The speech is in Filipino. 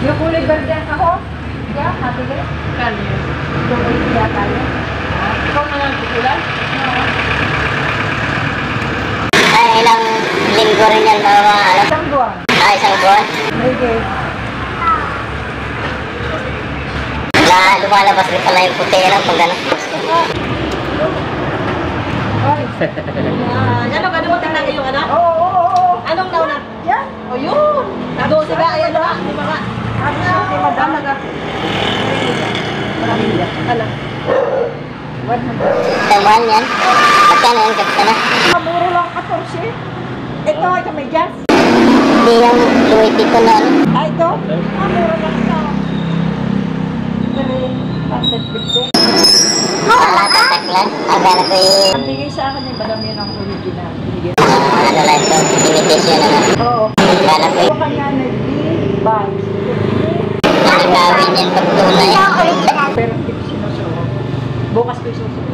Yung kulay verde ako. Yeah, happy day. Kano yun? Yung kaya tayo. Ikaw na lang kukulan? Ay, ilang linggo rin yan mga ano? Isang buwan. Ay, isang buwan. Okay. Lumalabas rin pala yung puti lang pag gano'n. Ay. Ano mo tingnan yung anak? Oo. Anong nauna? Yan. O yun! Nado siya, ayan na. Di ba ka? Ano siya si Madam? Maraming yan. Ano? 100. Isang buwan yan. Magkano yung kapita na? Muro lang 14. Ito ay kamedyas. Hindi yung Louis Vuitton na ano. Ah, ito? Muro lang ito. 350. Wala, tataklan. Agana ko yung Ang bigay sa akin ay Madam yun ang original. Binigyan. ano lang ito, imitation na lang. Oo. Agana ko Ito yung kanya nag-buy. nakagawin yan pag tunay. Pero hindi ko sinusuot. Bukas ko isusuot.